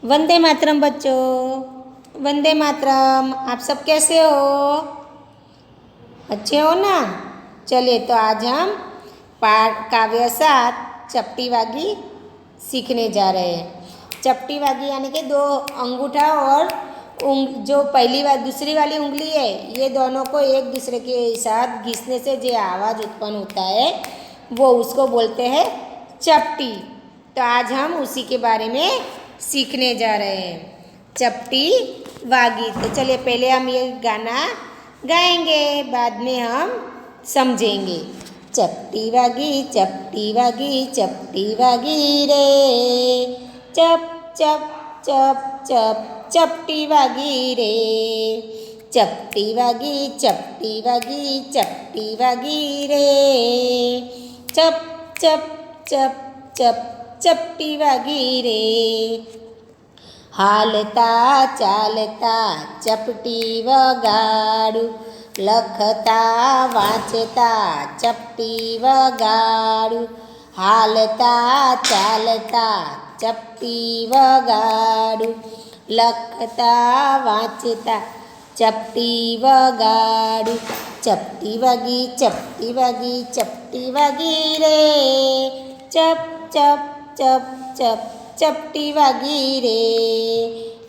वंदे मातरम बच्चों, वंदे मातरम। आप सब कैसे हो? अच्छे हो ना? चलिए तो आज हम काव्य सात चपटी वागी सीखने जा रहे हैं। चपटी वागी यानी कि दो अंगूठा और जो पहली वाली दूसरी वाली उंगली है, ये दोनों को एक दूसरे के साथ घिसने से जो आवाज़ उत्पन्न होता है वो उसको बोलते हैं चपटी। तो आज हम उसी के बारे में सीखने जा रहे हैं, चपटी वागी। तो चलिए पहले हम ये गाना गाएंगे, बाद में हम समझेंगे। चपटी वागी चपटी वागी चपटी वागी रे, चप चप चप चप चपटी वागी रे। चपटी वागी चपटी वागी चपटी वागी रे, चप चप चप चप चपटी वागी रे। हालता चालता चपटी वगाड़ू, लखता वाँचता चपटी वगाड़ू। हालता चालता चपटी वगाड़ू, लखता वाँचता चपटी वगाड़ू। चपटी वागी चपटी वागी चपटी वागी रे, चप चप चप चप चपटी वागी रे।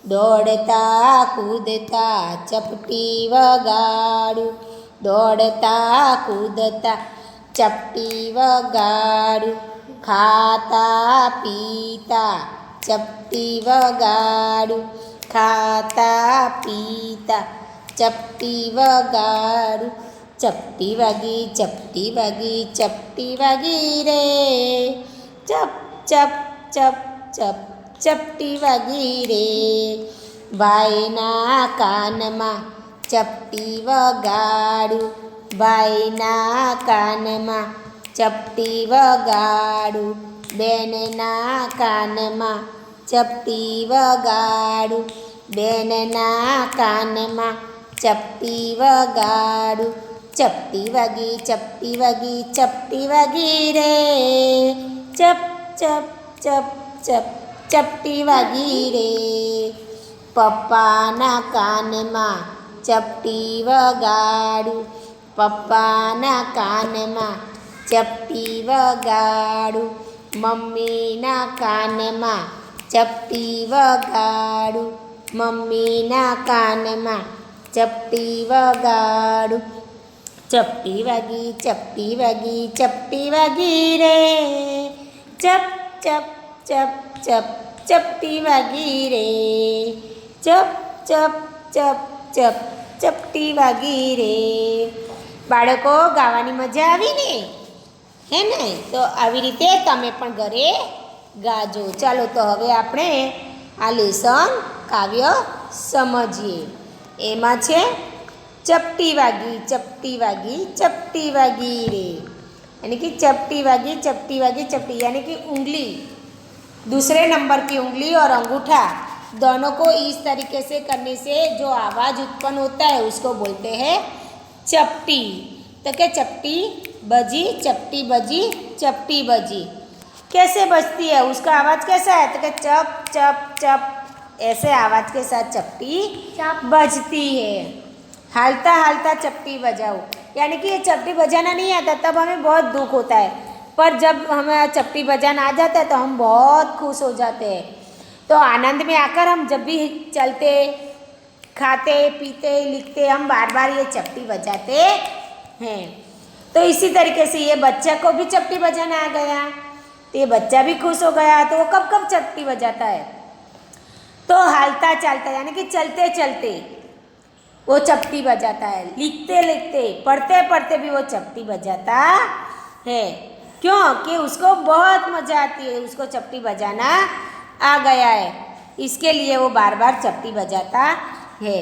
दौड़ता कूदता चपटी वगाड़ू, दौड़ता कूदता चपटी वगाड़ू। खाता पीता चपटी वगाड़ू, खाता पीता चपटी वगाड़ू। चपटी वागी चपटी वागी चपटी वागी रे, चप चप चप चप चपटी वागी रे। भाईना कानमा चपटी वगाड़ू, भाईना कानमा चपटी वगाड़ू। बेनना कानमा चपटी वगाड़ू, बेनना कानमा चपटी वगाड़ू। चपटी वागी चपटी वागी चपटी वागी रे, चप चप चप चप चपटी वागी रे। पप्पाना कानमा चपटी वगाड़ू, पप्पाना कानमा चपटी वगाड़ू। मम्मीना कानमा चपटी वगाड़ू, मम्मीना कानमा चपटी वगाड़ू। चपटी वागी चपटी वागी चपटी वागी रे, चप चप चप चप चपटी वागी रे। चप चप चप चप चपटी वागी रे। બાળકો ગાવાની મજા આવી ને, હે ને? તો આવી રીતે તમે પણ ઘરે ગાજો. ચાલો તો હવે આપણે આ લેસન કાવ્ય સમજીએ. એમાં છે चपटी वागी चपटी वागी चपटी वागी रे, यानी कि चपटी वागी चपटी यानी कि उंगली, दूसरे नंबर की उंगली और अंगूठा दोनों को इस तरीके से करने से जो आवाज़ उत्पन्न होता है उसको बोलते हैं चपटी। तो क्या चपटी बजी चपटी बजी चपटी बजी, कैसे बजती है, उसका आवाज़ कैसा है? तो क्या चप चप चप, ऐसे आवाज़ के साथ चपटी बजती है। हालता हालता चपटी बजाओ, यानी कि ये चपटी बजाना नहीं आता तब हमें बहुत दुख होता है, पर जब हमें चपटी बजाना आ जाता है तो हम बहुत खुश हो जाते हैं। तो आनंद में आकर हम जब भी चलते खाते पीते लिखते हम बार बार ये चपटी बजाते हैं। तो इसी तरीके से ये बच्चा को भी चपटी बजाना आ गया, तो ये बच्चा भी खुश हो गया, तो वो कब कब चपटी बजाता है? तो हालता चालता यानी कि चलते चलते वो चपटी बजाता है, लिखते लिखते पढ़ते पढ़ते भी वो चपटी बजाता है। क्यों? कि उसको बहुत मज़ा आती है, उसको चपटी बजाना आ गया है, इसके लिए वो बार बार चपटी बजाता है।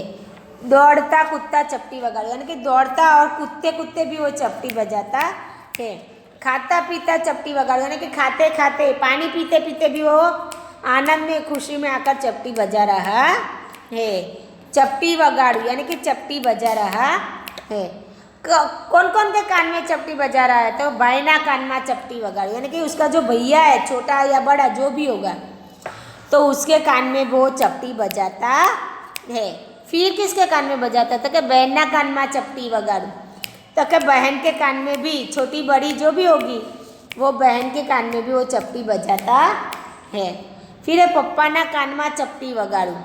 दौड़ता कूदता चपटी वगाड़ो, यानी कि दौड़ता और कूदते कूदते भी वो चपटी बजाता है। खाता पीता चपटी वगाड़ो, यानी कि खाते खाते पानी पीते पीते भी वो आनंद में खुशी में आकर चपटी बजा रहा है। चपटी वगाड़ू यानी कि चपटी बजा रहा है। कौन कौन के कान में चपटी बजा रहा है? तो भाईना कान में चपटी वगाड़ू, यानी कि उसका जो भैया है, छोटा या बड़ा जो भी होगा, तो उसके कान में वो चपटी बजाता है। फिर किसके कान में बजाता? तो कि बहन कान में चपटी वगाड़ू। तो कि बहन के कान में भी, छोटी बड़ी जो भी होगी, वो बहन के कान में भी वो चपटी बजाता है। फिर है पप्पा ना कान में चपटी वगाड़ू।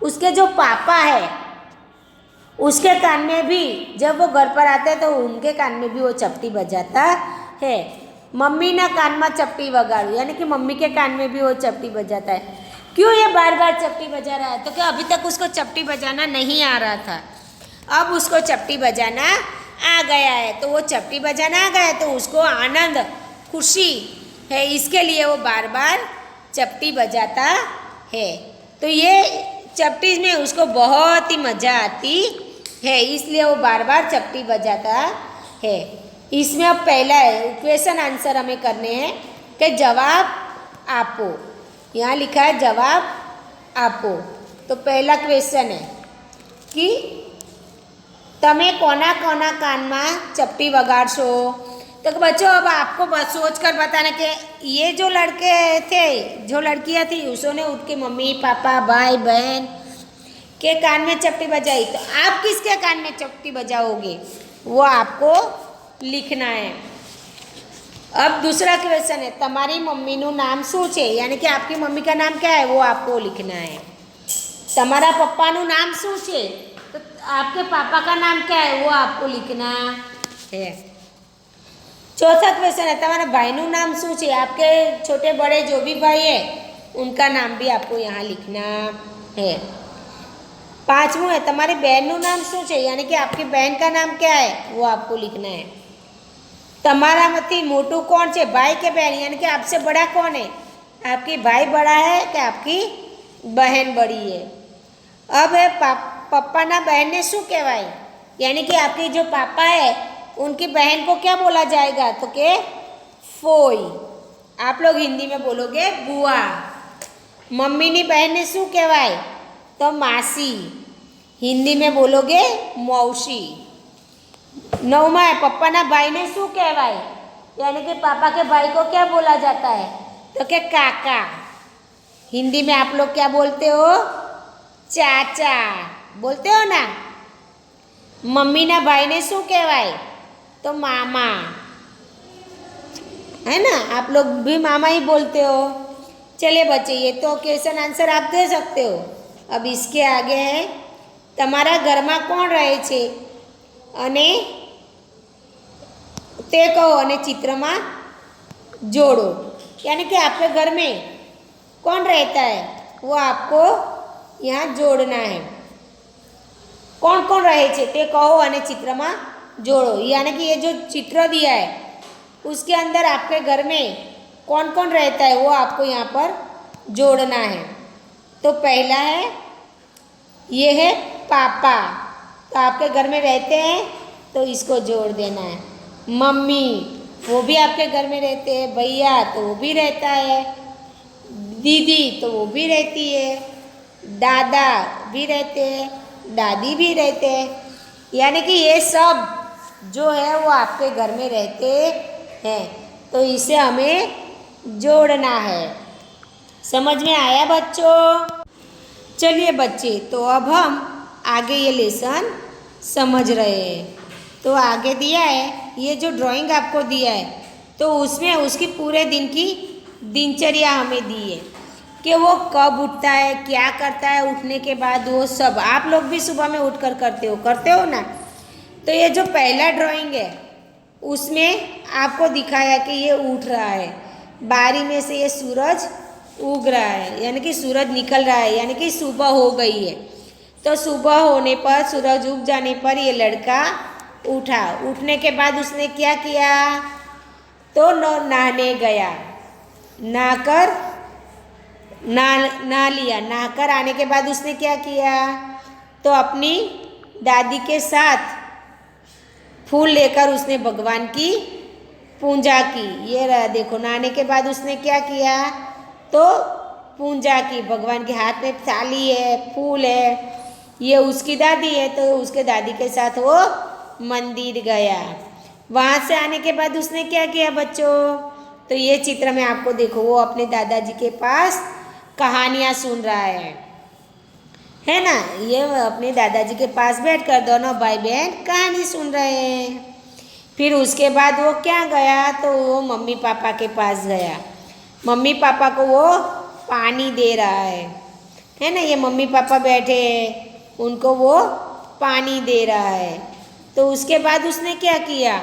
उसके जो पापा है उसके कान में भी, जब वो घर पर आते हैं तो उनके कान में भी वो चपटी बजाता है। मम्मी ना कान में चपटी वगाड़ू, यानी कि मम्मी के कान में भी वो चपटी बजाता है। क्यों ये बार बार चपटी बजा रहा है? तो क्या अभी तक उसको चपटी बजाना नहीं आ रहा था, अब उसको चपटी बजाना आ गया है। तो वो चपटी बजाना आ गया है तो उसको आनंद, खुशी है, इसके लिए वो बार बार चपटी बजाता है। तो ये चपटी में उसको बहुत ही मज़ा आती है, इसलिए वो बार बार चपटी बजाता है। इसमें अब पहला है क्वेश्चन आंसर हमें करने हैं कि जवाब आपो। यहाँ लिखा है जवाब आपो। तो पहला क्वेश्चन है कि तमे कोना कोना कान में चपटी वगाड़शो। तो बच्चों अब आपको बस सोच कर बताना कि ये जो लड़के थे, जो लड़कियां थी, उसने उठ के मम्मी पापा भाई बहन के कान में चपटी बजाई, तो आप किसके कान में चपटी बजाओगे वो आपको लिखना है। अब दूसरा क्वेश्चन है तमारी मम्मी नु नाम शू छे, यानी कि आपकी मम्मी का नाम क्या है वो आपको लिखना है। तमारा पप्पा नु नाम शू छे, तो आपके पापा का नाम क्या है वो आपको लिखना है। चौथा क्वेश्चन है तुम्हारे भाई नु नाम शू छे, आपके छोटे बड़े जो भी भाई है उनका नाम भी आपको यहाँ लिखना है। पांचवों है तुम्हारी बहन नु नाम शू छे, यानी कि आपकी बहन का नाम क्या है वो आपको लिखना है। तमारा मती मोटू कौन छे, भाई के बहन, यानी कि आपसे बड़ा कौन है, आपकी भाई बड़ा है कि आपकी बहन बड़ी है। अब है पप्पा ना बहन ने शू कहवाय, यानी कि आपकी जो पापा है उनकी बहन को क्या बोला जाएगा, तो के फोई। आप लोग हिंदी में बोलोगे बुआ। मम्मी नी बहन ने शू कहवाय, तो मासी। हिंदी में बोलोगे मौसी। नौमा है पप्पा ना भाई ने शू कहवाय, यानी कि पापा के भाई को क्या बोला जाता है, तो के काका। हिंदी में आप लोग क्या बोलते हो, चाचा बोलते हो ना। मम्मी ना भाई ने शू कहवाय, तो मामा, है ना, आप लोग भी मामा ही बोलते हो। चलिए बच्चे ये तो क्वेश्चन आंसर आप दे सकते हो। अब इसके आगे है तमारा घर में कौन रहे छे अने ते कहो अने चित्र में जोड़ो, यानी कि आपके घर में कौन रहता है वो आपको यहाँ जोड़ना है। कौन कौन रहे छे ते कहो अने चित्र में जोड़ो, यानी कि ये जो चित्र दिया है उसके अंदर आपके घर में कौन कौन रहता है वो आपको यहाँ पर जोड़ना है। तो पहला है ये है पापा, तो आपके घर में रहते हैं तो इसको जोड़ देना है। मम्मी वो भी आपके घर में रहते हैं, भैया तो वो भी रहता है, दीदी तो वो भी रहती है, दादा भी रहते हैं, दादी भी रहते हैं, यानी कि ये सब जो है वो आपके घर में रहते हैं। तो इसे हमें जोड़ना है। समझ में आया बच्चों? चलिए बच्चे तो अब हम आगे ये लेसन समझ रहे हैं। तो आगे दिया है ये जो ड्राइंग आपको दिया है तो उसमें उसकी पूरे दिन की दिनचर्या हमें दी है कि वो कब उठता है, क्या करता है, उठने के बाद वो सब आप लोग भी सुबह में उठकर करते हो ना। तो ये जो पहला ड्राइंग है उसमें आपको दिखाया कि ये उठ रहा है, बारी में से ये सूरज उग रहा है, यानी कि सूरज निकल रहा है, यानी कि सुबह हो गई है। तो सुबह होने पर, सूरज उग जाने पर ये लड़का उठा। उठने के बाद उसने क्या किया, तो नहाने गया, नहाकर नहा लिया। नहाकर आने के बाद उसने क्या किया, तो अपनी दादी के साथ फूल लेकर उसने भगवान की पूजा की। ये रहा देखो, नहाने के बाद उसने क्या किया, तो पूजा की। भगवान के हाथ में थाली है, फूल है, ये उसकी दादी है तो उसके दादी के साथ वो मंदिर गया। वहाँ से आने के बाद उसने क्या किया बच्चों, तो ये चित्र में आपको देखो वो अपने दादाजी के पास कहानियाँ सुन रहा है ना। ये अपने दादाजी के पास बैठकर दोनों भाई बहन कहानी सुन रहे हैं। फिर उसके बाद वो क्या गया, तो वो मम्मी पापा के पास गया। मम्मी पापा को वो पानी दे रहा है ना। ये मम्मी पापा बैठे हैं, उनको वो पानी दे रहा है। तो उसके बाद उसने क्या किया,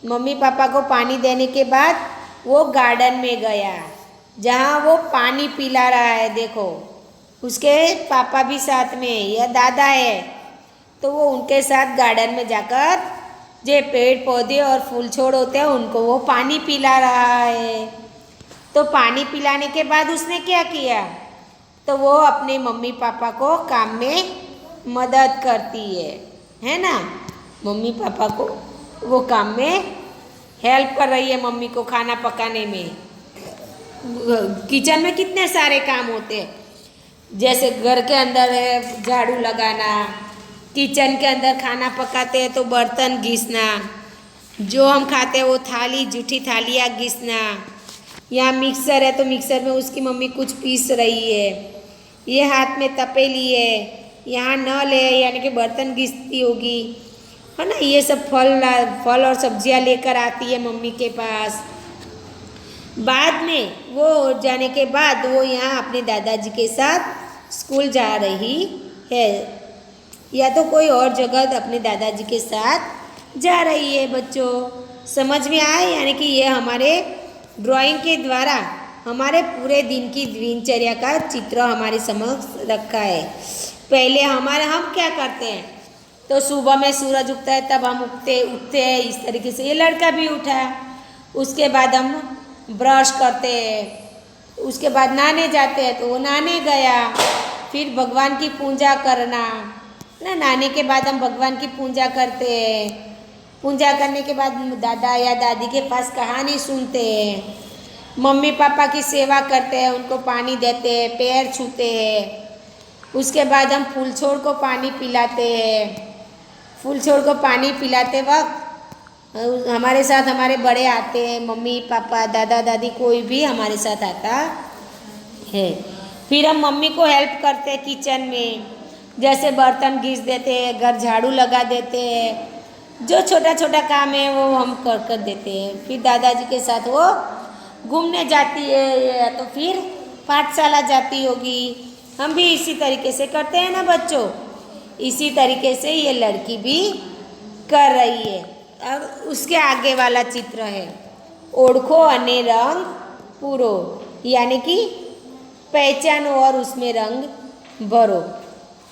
मम्मी पापा को पानी देने के बाद वो गार्डन में गया जहाँ वो पानी पिला रहा है। देखो उसके पापा भी साथ में, यह दादा है, तो वो उनके साथ गार्डन में जाकर जो पेड़ पौधे और फूल छोड़ होते हैं उनको वो पानी पिला रहा है। तो पानी पिलाने के बाद उसने क्या किया, तो वो अपने मम्मी पापा को काम में मदद करती है ना। मम्मी पापा को वो काम में हेल्प कर रही है, मम्मी को खाना पकाने में। किचन में कितने सारे काम होते हैं, जैसे घर के अंदर है झाड़ू लगाना, किचन के अंदर खाना पकाते हैं तो बर्तन घिसना, जो हम खाते हैं वो थाली जूठी थालियाँ घिसना। यहाँ मिक्सर है तो मिक्सर में उसकी मम्मी कुछ पीस रही है। ये हाथ में तपेली है, यहाँ नल है यानी कि बर्तन घिसती होगी, है ना। ये सब फल और सब्जियाँ लेकर आती है मम्मी के पास। बाद में वो जाने के बाद वो यहाँ अपने दादाजी के साथ स्कूल जा रही है, या तो कोई और जगह अपने दादाजी के साथ जा रही है। बच्चों समझ में आए, यानी कि ये हमारे ड्राइंग के द्वारा हमारे पूरे दिन की दिनचर्या का चित्र हमारे समक्ष रखा है। पहले हम क्या करते हैं, तो सुबह में सूरज उगता है तब हम उठते हैं इस तरीके से। ये लड़का भी उठा, उसके बाद हम ब्रश करते हैं, उसके बाद नहाने जाते हैं तो वो नहाने गया, फिर भगवान की पूजा करना ना। नहाने के बाद हम भगवान की पूजा करते हैं। पूजा करने के बाद दादा या दादी के पास कहानी सुनते हैं, मम्मी पापा की सेवा करते हैं, उनको पानी देते हैं, पैर छूते हैं। उसके बाद हम फूल छोड़ को पानी पिलाते हैं। फूल छोड़ को पानी पिलाते वक्त हमारे साथ हमारे बड़े आते हैं, मम्मी पापा दादा दादी कोई भी हमारे साथ आता है। फिर हम मम्मी को हेल्प करते हैं किचन में, जैसे बर्तन घिस देते हैं, घर झाड़ू लगा देते हैं, जो छोटा छोटा काम है वो हम कर देते हैं। फिर दादाजी के साथ वो घूमने जाती है या तो फिर पाठशाला जाती होगी। हम भी इसी तरीके से करते हैं ना बच्चों। इसी तरीके से ये लड़की भी कर रही है। अब उसके आगे वाला चित्र है ओढ़खो अने रंग पूरो, यानी कि पहचानो और उसमें रंग भरो।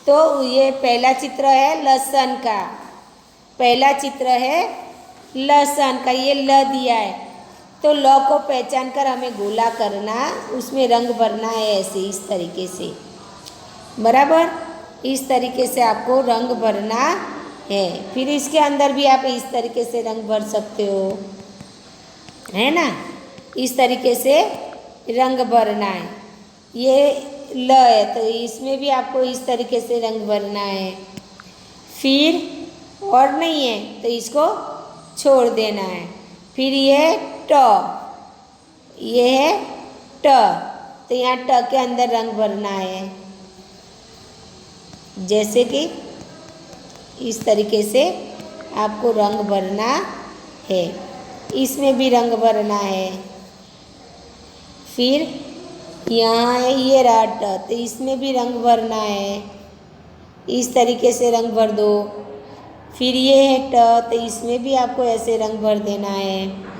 तो ये पहला चित्र है लहसुन का, पहला चित्र है लहसुन का, ये ल दिया है तो ल को पहचान कर हमें गोला करना, उसमें रंग भरना है ऐसे इस तरीके से, बराबर। इस तरीके से आपको रंग भरना है। फिर इसके अंदर भी आप इस तरीके से रंग भर सकते हो, है ना। इस तरीके से रंग भरना है। ये ल है तो इसमें भी आपको इस तरीके से रंग भरना है। फिर और नहीं है तो इसको छोड़ देना है। फिर ये है ट, ये है ट, तो यहाँ ट के अंदर रंग भरना है, जैसे कि इस तरीके से आपको रंग भरना है। इसमें भी रंग भरना है। फिर यहाँ है ये रहा ट, तो इसमें भी रंग भरना है, इस तरीके से रंग भर दो। फिर ये है ट, तो इसमें भी आपको ऐसे रंग भर देना है।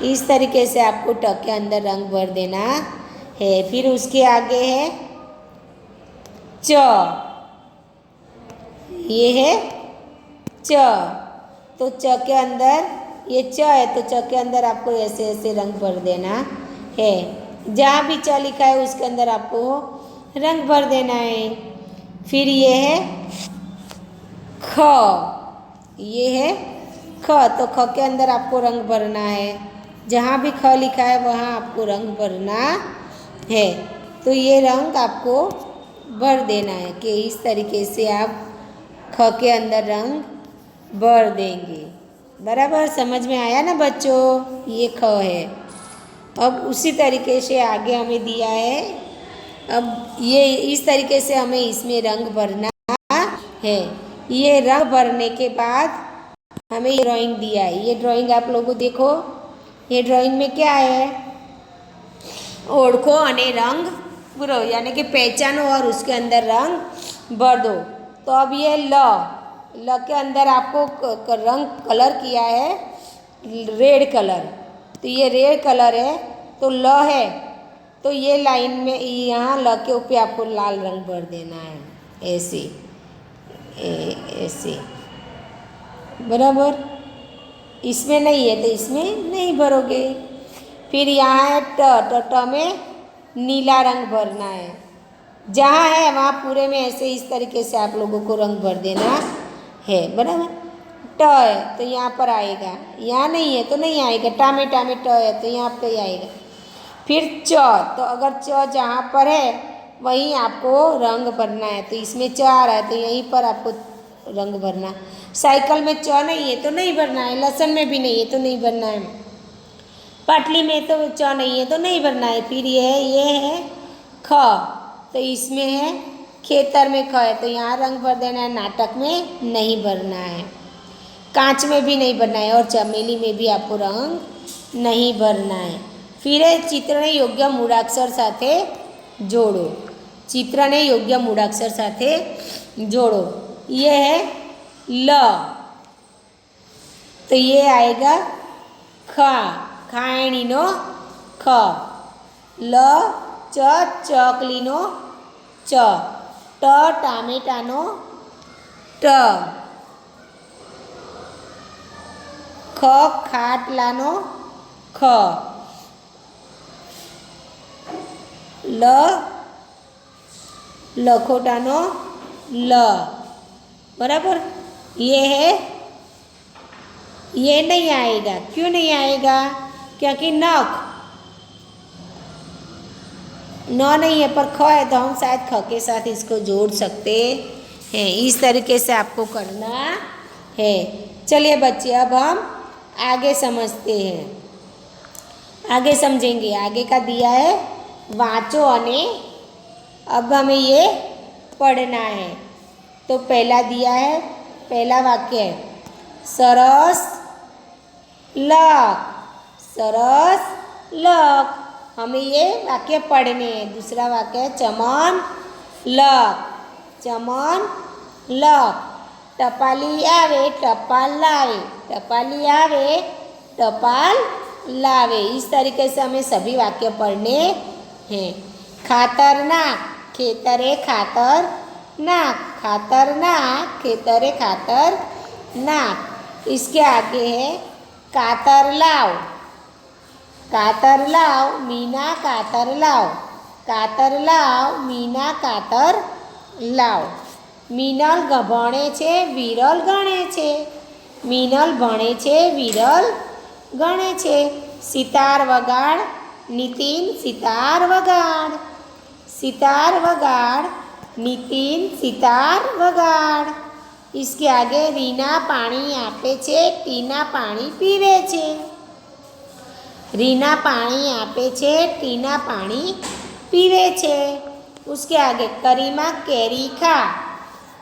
इस तरीके से आपको ट के अंदर रंग भर देना है। फिर उसके आगे है च, ये है च, तो च के अंदर ये च है तो च के अंदर आपको ऐसे ऐसे रंग भर देना है। जहाँ भी च लिखा है उसके अंदर आपको रंग भर देना है। फिर ये है ख, ये है ख, तो ख के अंदर आपको रंग भरना है। जहाँ भी ख लिखा है वहाँ आपको रंग भरना है। तो ये रंग आपको भर देना है कि इस तरीके से आप ख के अंदर रंग भर देंगे, बराबर। समझ में आया ना बच्चों, ये ख है। अब उसी तरीके से आगे हमें दिया है अब ये इस तरीके से हमें इसमें रंग भरना है। ये रंग भरने के बाद हमें ये ड्राइंग दिया है। ये ड्राइंग आप लोगों देखो, ये ड्राइंग में क्या है, ओढ़खो अने रंग पूरो यानी कि पहचानो और उसके अंदर रंग भर दो। तो अब ये ल के अंदर आपको रंग कलर किया है रेड कलर, तो ये रेड कलर है तो ल है, तो ये लाइन में यहाँ ल के ऊपर आपको लाल रंग भर देना है, ऐसे ऐसे, बराबर। इसमें नहीं है तो इसमें नहीं भरोगे। फिर यहाँ है ट में नीला रंग भरना है, जहाँ है वहाँ पूरे में ऐसे इस तरीके से आप लोगों को रंग भर देना है, बराबर। ट है तो यहाँ पर आएगा, यहाँ नहीं है तो नहीं आएगा, टा में ट है तो यहाँ पे आएगा। फिर च, तो अगर च जहाँ पर है वहीं आपको रंग भरना है, तो इसमें च आ रहा है तो यहीं पर आपको रंग भरना। साइकिल में च नहीं है तो नहीं भरना है, लहसुन में भी नहीं है तो नहीं भरना है, पाटली में तो च नहीं है तो नहीं भरना है। फिर ये है ख, तो इसमें है खेतर में ख है तो यहाँ रंग भर देना है, नाटक में नहीं भरना है, कांच में भी नहीं भरना है और चमेली में भी आपको रंग नहीं भरना है। फिर है चित्रने योग्य मूळाक्षर साथे जोड़ो, चित्रने योग्य मूळाक्षर साथे जोड़ो। ये है ल, तो ये आएगा खा, खायणीनो ख, ल च चकलीनो च, ट टामेटानो ट, ख खाटलानो ख, ल लखोटानो ल, बराबर। ये है, ये नहीं आएगा, क्यों नहीं आएगा, क्योंकि नख न नहीं है पर ख है तो हम शायद ख के साथ इसको जोड़ सकते हैं। इस तरीके से आपको करना है। चलिए बच्चे अब हम आगे समझते हैं, आगे समझेंगे। आगे का दिया है वाँचो अने, अब हमें ये पढ़ना है। तो पहला दिया है, पहला वाक्य है सरस लक, सरस लक, हमें ये वाक्य पढ़ने हैं। दूसरा वाक्य है चमन लक, चमन लक, टपाली आवे टपाल लावे, टपाली आवे टपाल लावे। इस तरीके से हमें सभी वाक्य पढ़ने हैं। खातरनाक, खेतरे खातर नाक, खातरनाक खेतरे खातर नाक। इसके आगे है कातर लाव, कातर लाव मीना कातर लाव, कातर लाव मीना कातर लाव। मीनल भणे छे विरल गणे छे, मीनल भणे छे विरल गणे छे। सितार वगाड़ नितिन सितार वगाड़, सितार वगाड़ नितिन सितार वगाड़। इसके आगे रीना पानी आपे छे टीना पानी पीवे छे, रीना पानी आपे छे टीना पानी पीवे छे। उसके आगे करीमा केरी खा,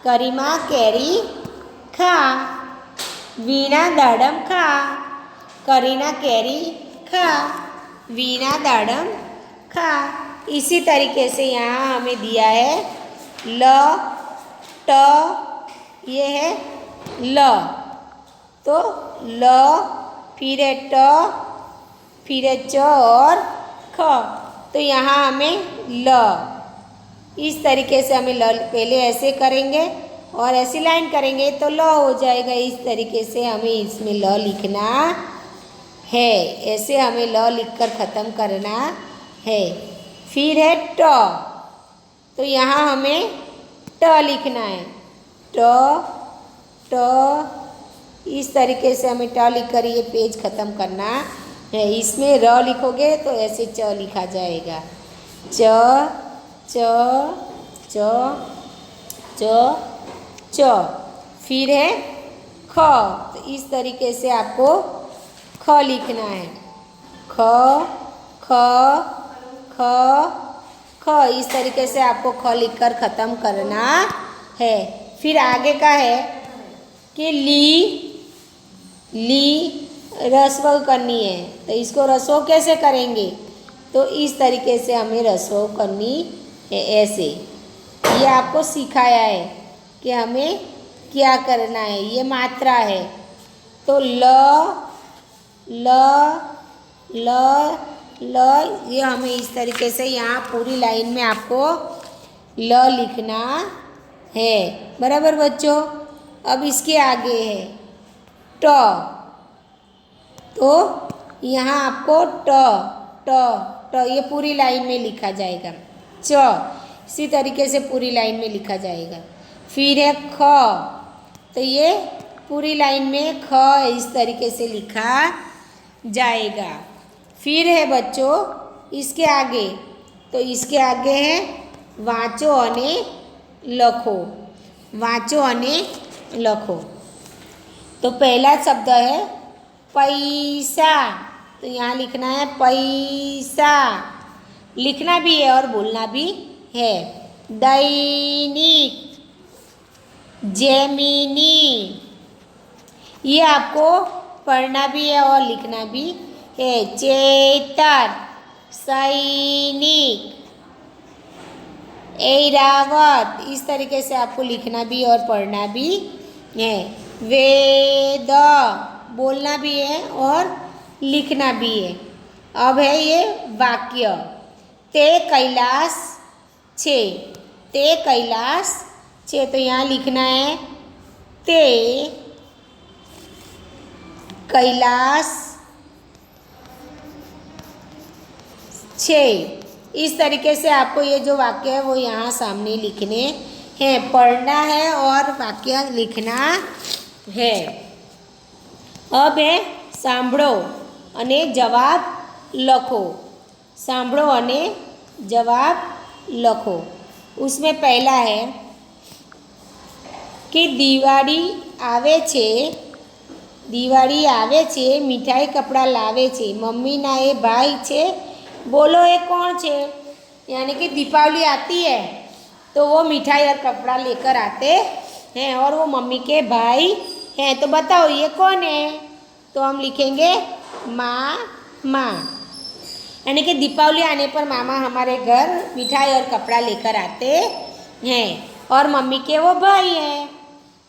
करीमा केरी खा, वीणा दाडम खा, करीना केरी खा, वीणा दाडम खा। इसी तरीके से यहाँ हमें दिया है ल ट, ये है ल, तो ल फिर है ट फिर है च और ख, तो यहाँ हमें ल। इस तरीके से हमें ल पहले ऐसे करेंगे और ऐसी लाइन करेंगे तो ल हो जाएगा। इस तरीके से हमें इसमें ल लिखना है, ऐसे हमें ल लिखकर ख़त्म करना है। फिर है ट, तो यहाँ हमें ट लिखना है, ट ट, इस तरीके से हमें ट लिखकर ये पेज ख़त्म करना है। इसमें र लिखोगे तो ऐसे च लिखा जाएगा, च च च च च। फिर है ख, तो इस तरीके से आपको ख लिखना है, ख ख ख ख, ख, इस तरीके से आपको ख लिखकर ख़त्म करना है। फिर आगे का है कि ली रस्व करनी है, तो इसको रस्व कैसे करेंगे? तो इस तरीके से हमें रस्व करनी है, ऐसे। ये आपको सिखाया है कि हमें क्या करना है। ये मात्रा है, तो ल ये हमें इस तरीके से यहाँ पूरी लाइन में आपको ल लिखना है। बराबर बच्चों? अब इसके आगे है ट, तो यहाँ आपको ट ये पूरी लाइन में लिखा जाएगा। च इसी तरीके से पूरी लाइन में लिखा जाएगा। फिर है ख, तो ये पूरी लाइन में ख इस तरीके से लिखा जाएगा। फिर है बच्चों इसके आगे, तो इसके आगे है वाँचो अने लखो। वाँचो अने लखो, तो पहला शब्द है पैसा, तो यहाँ लिखना है पैसा। लिखना भी है और बोलना भी है। दैनिक, जेमिनी, ये आपको पढ़ना भी है और लिखना भी है। चेतर, सैनिक, ऐरावत, इस तरीके से आपको लिखना भी और पढ़ना भी है। वेद, बोलना भी है और लिखना भी है। अब है ये वाक्य, ते कैलाश छे, ते कैलाश छे, तो यहाँ लिखना है ते कैलाश छे। इस तरीके से आपको ये जो वाक्य है वो यहाँ सामने लिखने हैं, पढ़ना है और वाक्य लिखना है। अब है सांभळो अने जवाब लखो। सांभळो अने जवाब लखो। उसमें पहला है कि दिवाળી આવે છે મીઠાઈ કપડાં લાવે છે, મમ્મીના એ ભાઈ છે, बोलो ये कौन छे? यानी कि दीपावली आती है तो वो मिठाई और कपड़ा लेकर आते हैं और वो मम्मी के भाई हैं, तो बताओ ये कौन है? तो हम लिखेंगे मामा। यानी कि दीपावली आने पर मामा हमारे घर मिठाई और कपड़ा लेकर आते हैं और मम्मी के वो भाई हैं।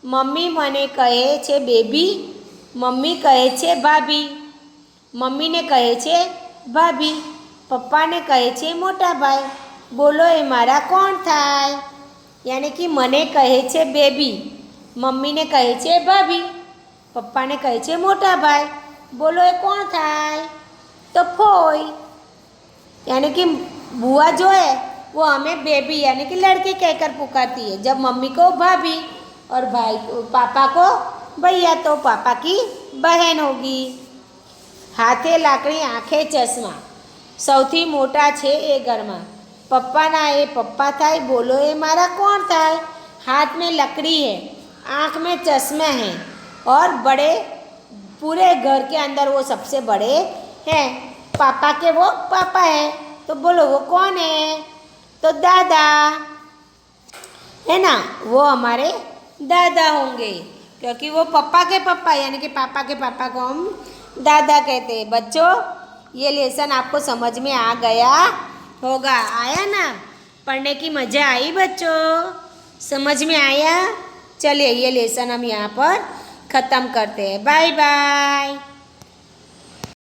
मम्मी मने कहे छे बेबी, मम्मी कहे छे भाभी, मम्मी ने कहे छे भाभी, पप्पा ने कहे छे मोटा भाई, बोलो ए मारा कौन थाय? यानी कि मने कहे छे बेबी, मम्मी ने कहे छे भाभी, पप्पा ने कहे छे मोटा भाई, बोलो ये कौन थाय? तो फोई। यानी कि बुआ जो है वो हमें बेबी यानी कि लड़की कहकर पुकारती है, जब मम्मी को भाभी और भाई को पापा को भैया, तो पापा की बहन होगी। हाथे लाकड़ी आंखे चश्मा, સૌથી મોટા છે એ ઘરમાં, પપ્પાના એ પપ્પા થાય, બોલો એ મારા કોણ થાય? हाथ में लकड़ी है, आँख में चश्मा है और बड़े पूरे घर के अंदर वो सबसे बड़े हैं, पापा के वो पापा है, तो बोलो वो कौन है? तो दादा है ना, वो हमारे दादा होंगे, क्योंकि वो पापा के पापा यानी कि पापा के पापा को हम दादा कहते हैं। बच्चों ये लेसन आपको समझ में आ गया होगा, आया ना? पढ़ने की मज़ा आई बच्चों? समझ में आया? चलिए ये लेसन हम यहाँ पर ख़त्म करते हैं। Bye bye.